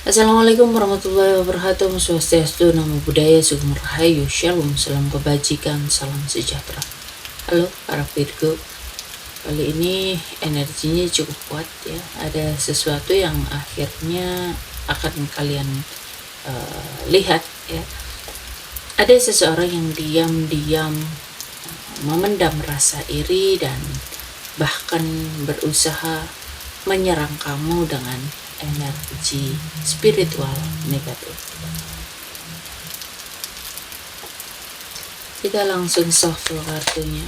Assalamualaikum warahmatullahi wabarakatuh. Om Swastiastu, Namo Buddhaya, Sugeng Rahayu, Shalom, salam kebajikan, salam sejahtera. Halo para Virgo, kali ini energinya cukup kuat ya. Ada sesuatu yang akhirnya akan kalian lihat ya. Ada seseorang yang diam-diam memendam rasa iri dan bahkan berusaha menyerang kamu dengan energi spiritual negatif. Kita langsung shuffle kartunya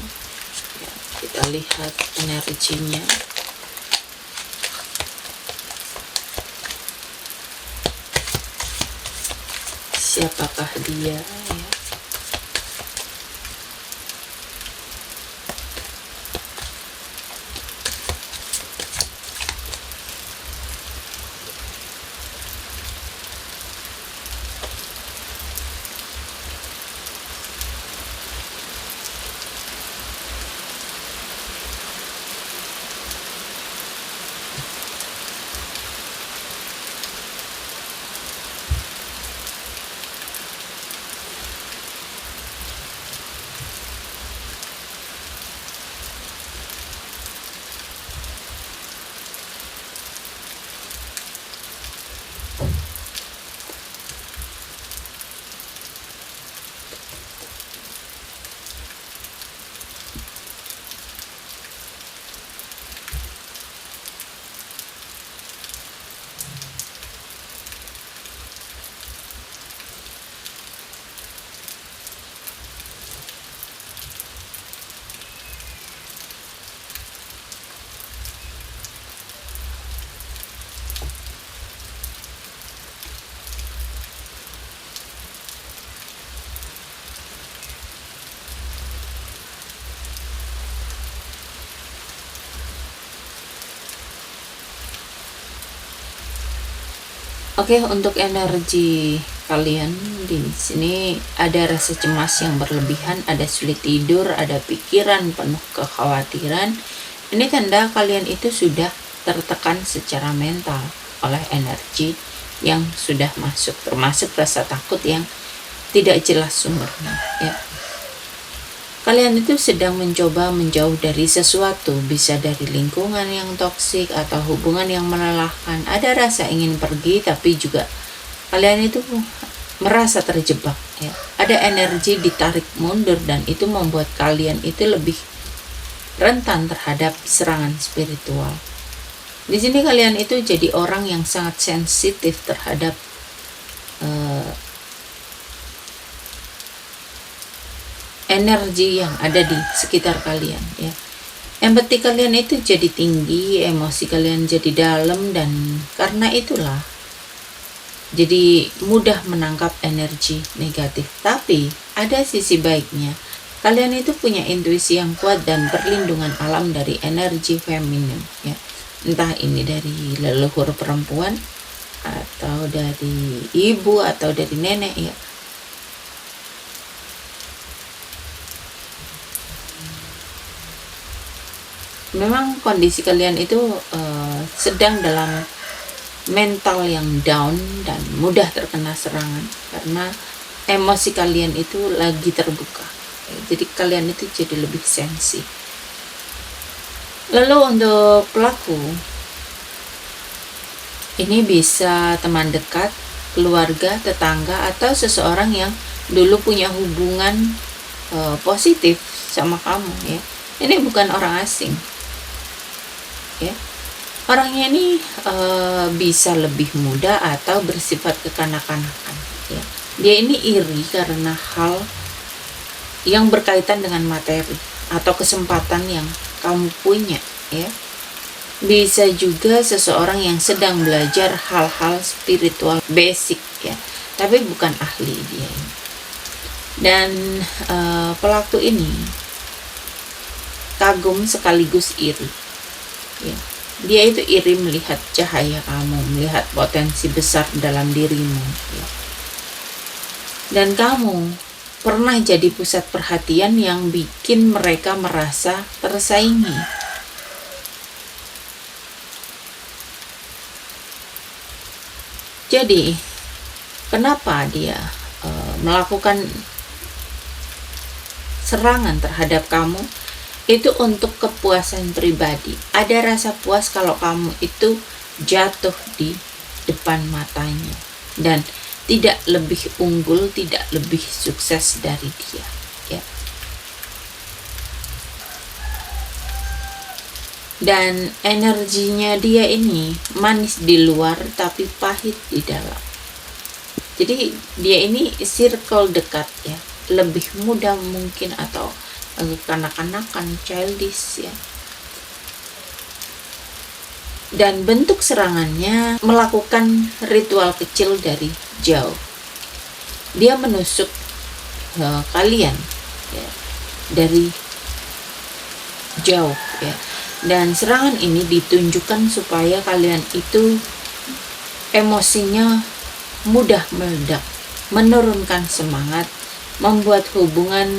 ya, kita lihat energinya. Siapakah dia ya? Oke, untuk energi kalian di sini ada rasa cemas yang berlebihan, ada sulit tidur, ada pikiran penuh kekhawatiran. Ini tanda kalian itu sudah tertekan secara mental oleh energi yang sudah masuk, termasuk rasa takut yang tidak jelas sumbernya ya. Kalian itu sedang mencoba menjauh dari sesuatu, bisa dari lingkungan yang toksik atau hubungan yang melelahkan. Ada rasa ingin pergi tapi juga kalian itu merasa terjebak ya. Ada energi ditarik mundur dan itu membuat kalian itu lebih rentan terhadap serangan spiritual. Di sini kalian itu jadi orang yang sangat sensitif terhadap energi yang ada di sekitar kalian ya. Empati kalian itu jadi tinggi, emosi kalian jadi dalam, dan karena itulah jadi mudah menangkap energi negatif. Tapi ada sisi baiknya, kalian itu punya intuisi yang kuat dan perlindungan alam dari energi feminin ya. Entah ini dari leluhur perempuan atau dari ibu atau dari nenek ya. Memang kondisi kalian itu sedang dalam mental yang down dan mudah terkena serangan karena emosi kalian itu lagi terbuka. Jadi kalian itu jadi lebih sensi. Lalu untuk pelaku, ini bisa teman dekat, keluarga, tetangga, atau seseorang yang dulu punya hubungan positif sama kamu ya. Ini bukan orang asing ya. Orangnya ini bisa lebih muda atau bersifat kekanak-kanakan ya. Dia ini iri karena hal yang berkaitan dengan materi atau kesempatan yang kamu punya ya. Bisa juga seseorang yang sedang belajar hal-hal spiritual basic ya, tapi bukan ahli dia ini. Dan pelaku ini kagum sekaligus iri ya. Dia itu iri melihat cahaya kamu, melihat potensi besar dalam dirimu ya. Dan kamu pernah jadi pusat perhatian yang bikin mereka merasa tersaingi. Jadi kenapa dia melakukan serangan terhadap kamu? Itu untuk kepuasan pribadi. Ada rasa puas kalau kamu itu jatuh di depan matanya dan tidak lebih unggul, tidak lebih sukses dari dia, ya. Dan energinya dia ini manis di luar tapi pahit di dalam. Jadi dia ini circle dekat, ya, lebih muda mungkin atau kanak-kanakan, childish, ya. Dan bentuk serangannya melakukan ritual kecil dari jauh. Dia menusuk kalian, ya, dari jauh, ya. Dan serangan ini ditunjukkan supaya kalian itu emosinya mudah meledak, menurunkan semangat, membuat hubungan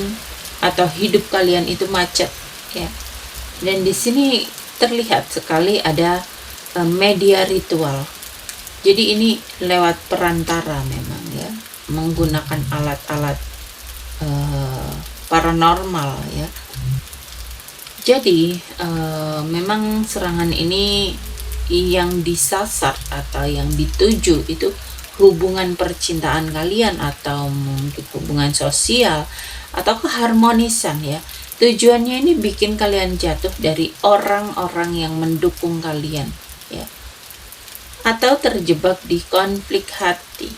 atau hidup kalian itu macet, ya. Dan di sini terlihat sekali ada media ritual. Jadi ini lewat perantara memang, ya, menggunakan alat-alat paranormal, ya. Jadi memang serangan ini yang disasar atau yang dituju itu hubungan percintaan kalian atau mungkin hubungan sosial atau keharmonisan, ya. Tujuannya ini bikin kalian jatuh dari orang-orang yang mendukung kalian, ya, atau terjebak di konflik hati.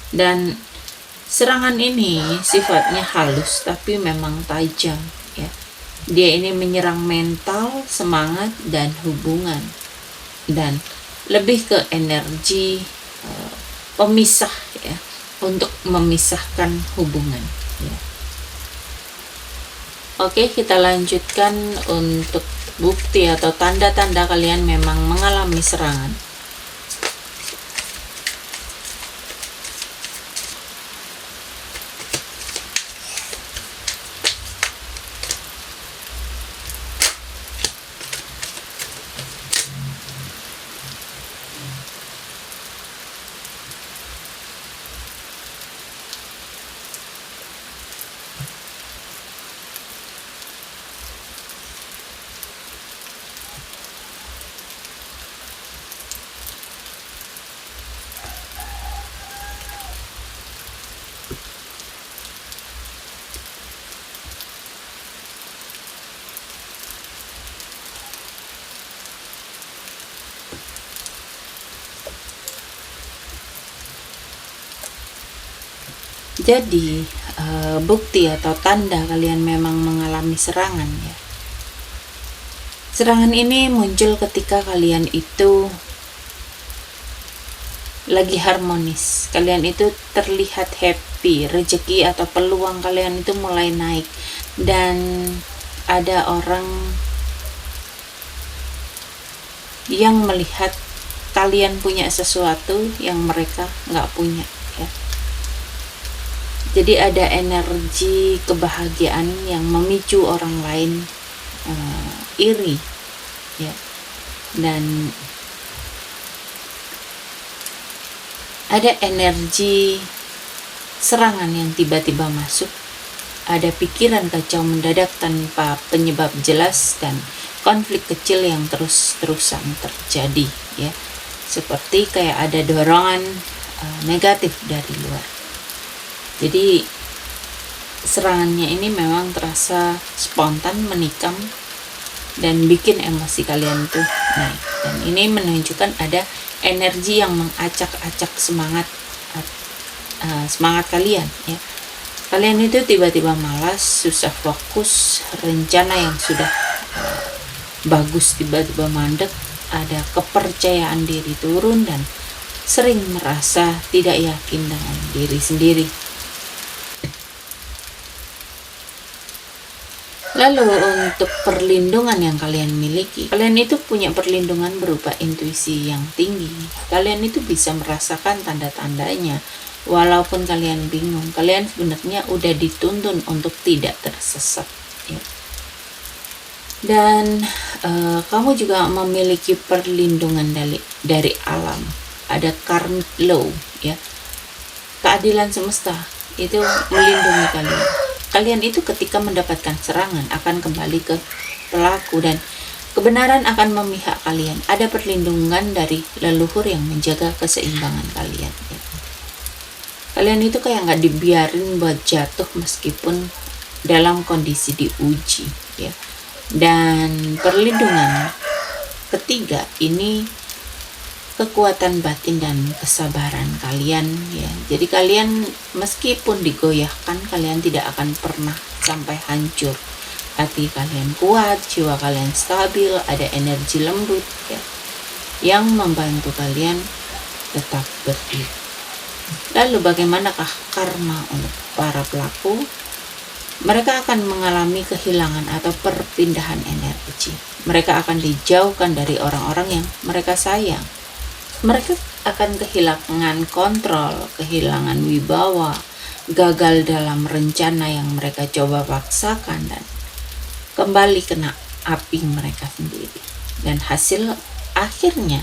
Dan serangan ini sifatnya halus tapi memang tajam, ya. Dia ini menyerang mental, semangat, dan hubungan, dan lebih ke energi pemisah, ya, untuk memisahkan hubungan, ya. Oke, kita lanjutkan untuk bukti atau tanda-tanda kalian memang mengalami serangan. Jadi bukti atau tanda kalian memang mengalami serangan, ya. Serangan ini muncul ketika kalian itu lagi harmonis. Kalian itu terlihat happy, rezeki atau peluang kalian itu mulai naik, dan ada orang yang melihat kalian punya sesuatu yang mereka nggak punya, ya. Jadi ada energi kebahagiaan yang memicu orang lain iri, ya. Dan ada energi serangan yang tiba-tiba masuk. Ada pikiran kacau mendadak tanpa penyebab jelas dan konflik kecil yang terus-terusan terjadi, ya. Seperti kayak ada dorongan negatif dari luar. Jadi serangannya ini memang terasa spontan, menikam, dan bikin emosi kalian tuh naik. Dan ini menunjukkan ada energi yang mengacak-acak semangat kalian, ya. Kalian itu tiba-tiba malas, susah fokus, rencana yang sudah bagus tiba-tiba mandek, ada kepercayaan diri turun, dan sering merasa tidak yakin dengan diri sendiri. Lalu untuk perlindungan yang kalian miliki, kalian itu punya perlindungan berupa intuisi yang tinggi. Kalian itu bisa merasakan tanda-tandanya. Walaupun kalian bingung, kalian sebenarnya udah dituntun untuk tidak tersesat, ya. Dan kamu juga memiliki perlindungan dari alam. ada karmic law ya. Keadilan semesta itu melindungi kalian. Kalian itu ketika mendapatkan serangan akan kembali ke pelaku dan kebenaran akan memihak kalian. Ada perlindungan dari leluhur yang menjaga keseimbangan kalian ya. Kalian itu kayak nggak dibiarin buat jatuh meskipun dalam kondisi diuji ya. Dan perlindungan ketiga ini kekuatan batin dan kesabaran kalian ya. Jadi kalian meskipun digoyahkan, kalian tidak akan pernah sampai hancur. Hati kalian kuat, jiwa kalian stabil, ada energi lembut ya, yang membantu kalian tetap berdiri. Lalu bagaimanakah karma untuk para pelaku? Mereka akan mengalami kehilangan atau perpindahan energi. Mereka akan dijauhkan dari orang-orang yang mereka sayang. Mereka akan kehilangan kontrol, kehilangan wibawa, gagal dalam rencana yang mereka coba paksakan, dan kembali kena api mereka sendiri. Dan hasil akhirnya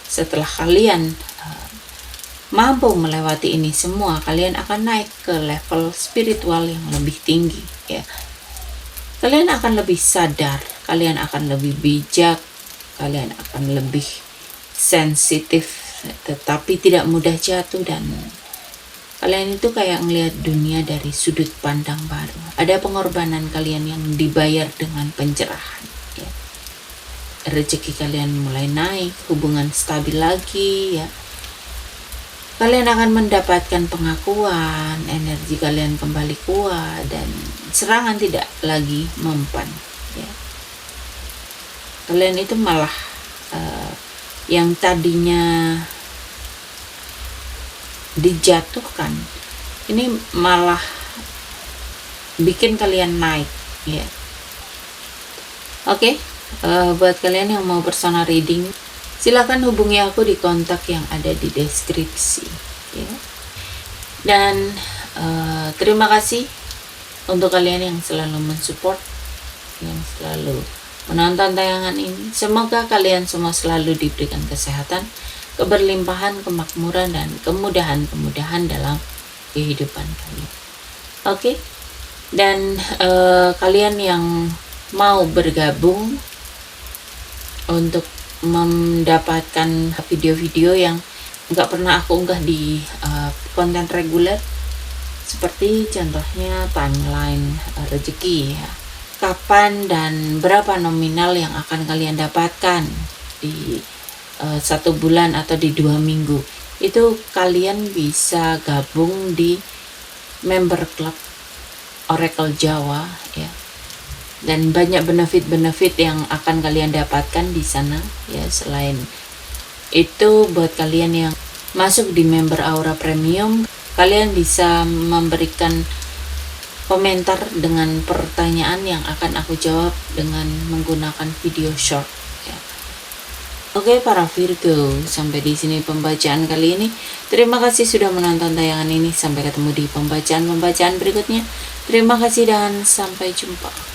setelah kalian mampu melewati ini semua, kalian akan naik ke level spiritual yang lebih tinggi ya. Kalian akan lebih sadar, kalian akan lebih bijak, kalian akan lebih sensitif tetapi tidak mudah jatuh, dan kalian itu kayak ngelihat dunia dari sudut pandang baru. Ada pengorbanan kalian yang dibayar dengan pencerahan ya. Rezeki kalian mulai naik, hubungan stabil lagi ya. Kalian akan mendapatkan pengakuan, energi kalian kembali kuat, dan serangan tidak lagi mempan ya. Kalian itu malah yang tadinya dijatuhkan ini malah bikin kalian naik ya. Oke, buat kalian yang mau personal reading, silakan hubungi aku di kontak yang ada di deskripsi ya. Dan terima kasih untuk kalian yang selalu mensupport, yang selalu menonton tayangan ini. Semoga kalian semua selalu diberikan kesehatan, keberlimpahan, kemakmuran, dan kemudahan-kemudahan dalam kehidupan kalian. Oke, dan kalian yang mau bergabung untuk mendapatkan video-video yang nggak pernah aku unggah di konten reguler, seperti contohnya timeline rezeki ya, kapan dan berapa nominal yang akan kalian dapatkan di 1 bulan atau di 2 minggu, itu kalian bisa gabung di member club Oracle Jawa ya. Dan banyak benefit-benefit yang akan kalian dapatkan di sana ya. Selain itu, buat kalian yang masuk di member Aura Premium, kalian bisa memberikan komentar dengan pertanyaan yang akan aku jawab dengan menggunakan video short ya. Oke para Virgo, sampai di sini pembacaan kali ini. Terima kasih sudah menonton tayangan ini. Sampai ketemu di pembacaan berikutnya. Terima kasih dan sampai jumpa.